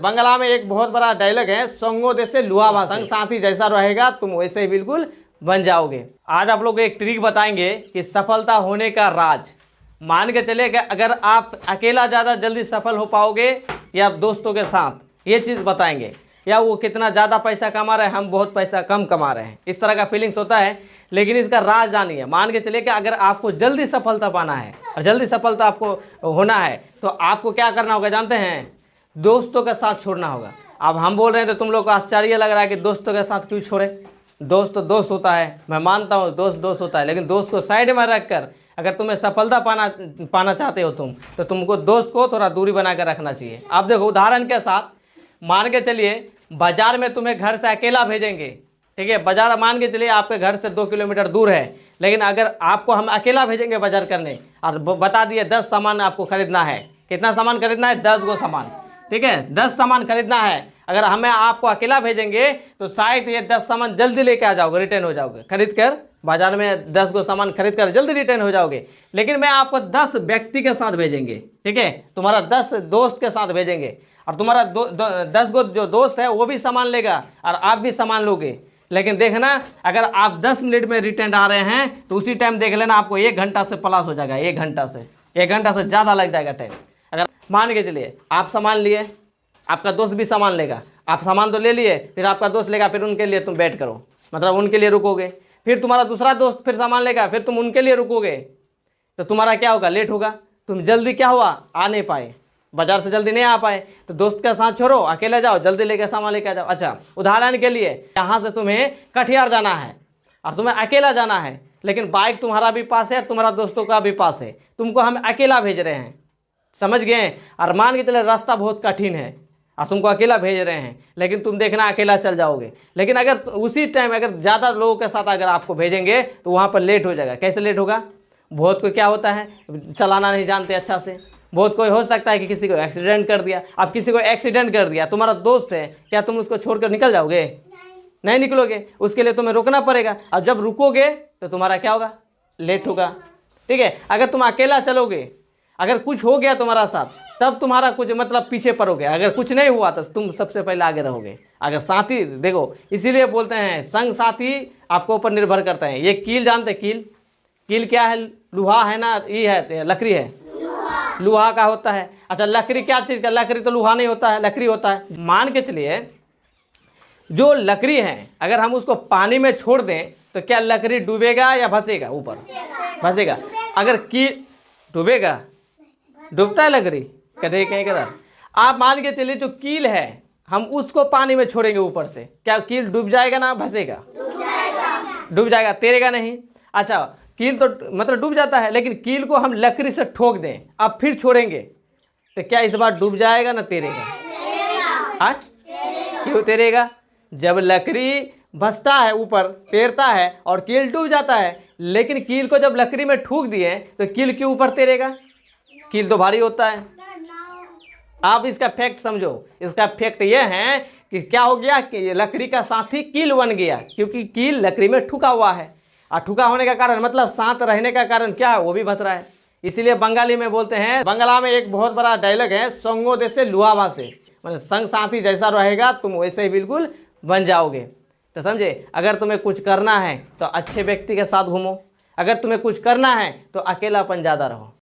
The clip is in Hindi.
बंगला में एक बहुत बड़ा डायलॉग है, संगो जैसे लुहा संग साथी जैसा रहेगा तुम वैसे ही बिल्कुल बन जाओगे। आज आप लोग को एक ट्रिक बताएंगे कि सफलता होने का राज। मान के चले कि अगर आप अकेला ज़्यादा जल्दी सफल हो पाओगे या दोस्तों के साथ, ये चीज़ बताएंगे। या वो कितना ज़्यादा पैसा कमा रहे हैं, हम बहुत पैसा कम कमा रहे हैं, इस तरह का फीलिंग्स होता है। लेकिन इसका राज जानिए। मान के चलिए कि अगर आपको जल्दी सफलता पाना है और जल्दी सफलता आपको होना है तो आपको क्या करना होगा जानते हैं? दोस्तों के साथ छोड़ना होगा। अब हम बोल रहे हैं तो तुम लोग को आश्चर्य लग रहा है कि दोस्तों के साथ क्यों छोड़े। दोस्त तो दोस्त होता है, मैं मानता हूँ दोस्त दोस्त होता है, लेकिन दोस्त को साइड में रखकर अगर तुम्हें सफलता पाना चाहते हो तो तुमको दोस्त को थोड़ा दूरी बना कर रखना चाहिए। अब देखो उदाहरण के साथ, मान के चलिए बाजार में तुम्हें घर से अकेला भेजेंगे, ठीक है। बाजार मान के चलिए आपके घर से 2 किलोमीटर दूर है, लेकिन अगर आपको हम अकेला भेजेंगे बाजार करने और बता दिए 10 सामान आपको खरीदना है। कितना सामान खरीदना है? 10 गो सामान, ठीक है। 10 सामान खरीदना है। अगर हमें आपको अकेला भेजेंगे तो शायद ये 10 सामान जल्दी लेके आ जाओगे, रिटर्न हो जाओगे खरीद कर। बाजार में 10 गो सामान खरीद कर जल्दी रिटर्न हो जाओगे। लेकिन मैं आपको 10 व्यक्ति के साथ भेजेंगे, ठीक है। तुम्हारा 10 दोस्त के साथ भेजेंगे और तुम्हारा 10 गो जो दोस्त है वो भी सामान लेगा और आप भी सामान लोगे। लेकिन देखना, अगर आप 10 मिनट में रिटर्न आ रहे हैं तो उसी टाइम देख लेना आपको 1 घंटा से प्लस हो जाएगा। 1 घंटा से ज़्यादा लग जाएगा टाइम। अगर मान के चलिए आप सामान लिए, आपका दोस्त भी सामान लेगा, आप सामान तो ले लिए, फिर आपका दोस्त लेगा, फिर उनके लिए तुम वेट करो, मतलब उनके लिए रुकोगे। फिर तुम्हारा दूसरा दोस्त फिर सामान लेगा, फिर तुम उनके लिए रुकोगे, तो तुम्हारा क्या होगा? लेट होगा। तुम जल्दी क्या हुआ? आ नहीं पाए, बाजार से जल्दी नहीं आ पाए। तो दोस्त के साथ छोड़ो, अकेले जाओ, जल्दी लेके सामान लेके आ जाओ। अच्छा, उदाहरण के लिए यहाँ से तुम्हें कटिहार जाना है और तुम्हें अकेला जाना है, लेकिन बाइक तुम्हारा भी पास है और तुम्हारा दोस्तों का भी पास है। तुमको हम अकेला भेज रहे हैं, समझ गए। और मान के चले रास्ता बहुत कठिन है और तुमको अकेला भेज रहे हैं, लेकिन तुम देखना अकेला चल जाओगे। लेकिन अगर उसी टाइम अगर ज़्यादा लोगों के साथ अगर आपको भेजेंगे तो वहाँ पर लेट हो जाएगा। कैसे लेट होगा? बहुत कोई क्या होता है, चलाना नहीं जानते अच्छा से। बहुत कोई हो सकता है कि किसी को एक्सीडेंट कर दिया। अब किसी को एक्सीडेंट कर दिया, तुम्हारा दोस्त है, क्या तुम उसको छोड़कर निकल जाओगे? नहीं निकलोगे, उसके लिए तुम्हें रुकना पड़ेगा। अब जब रुकोगे तो तुम्हारा क्या होगा? लेट होगा, ठीक है। अगर तुम अकेला चलोगे, अगर कुछ हो गया तुम्हारा साथ, तब तुम्हारा कुछ मतलब पीछे पड़ोगे। अगर कुछ नहीं हुआ तो तुम सबसे पहले आगे रहोगे। अगर साथी, देखो इसीलिए बोलते हैं संग साथी आपको ऊपर निर्भर करते हैं। ये कील जानते? कील क्या है? लोहा है ना, ये है लकड़ी है, लोहा का होता है। अच्छा, लकड़ी क्या चीज़ का? लकड़ी तो लोहा नहीं होता है, लकड़ी होता है। मान के चलिए जो लकड़ी है अगर हम उसको पानी में छोड़ दें तो क्या लकड़ी डूबेगा या फंसेगा? ऊपर फंसेगा। अगर कील डूबेगा, डूबता है लकड़ी कदे कहीं कदर। आप मान के चलिए जो कील है हम उसको पानी में छोड़ेंगे ऊपर से, क्या कील डूब जाएगा ना फंसेगा? डूब जाएगा, तैरेगा नहीं। अच्छा, कील तो मतलब डूब जाता है, लेकिन कील को हम लकड़ी से ठोक दें अब फिर छोड़ेंगे तो क्या इस बार डूब जाएगा ना तैरेगा? हाँ, क्यों तैरेगा? जब लकड़ी बसता है ऊपर तैरता है और कील डूब जाता है, लेकिन कील को जब लकड़ी में ठोक दिए तो कील क्यों ऊपर तैरेगा? कील तो भारी होता है। आप इसका फैक्ट समझो। इसका फैक्ट यह है कि क्या हो गया कि लकड़ी का साथी कील बन गया, क्योंकि कील लकड़ी में ठुका हुआ है और ठुका होने का कारण मतलब साथ रहने का कारण क्या है? वो भी बच रहा है। इसीलिए बंगाली में बोलते हैं, बंगला में एक बहुत बड़ा डायलॉग है, संगो जैसे लुहा से, मतलब संग साथी जैसा रहेगा तुम वैसे ही बिल्कुल बन जाओगे। तो समझे, अगर तुम्हें कुछ करना है तो अच्छे व्यक्ति के साथ घूमो, अगर तुम्हें कुछ करना है तो अकेलापन ज़्यादा रहो।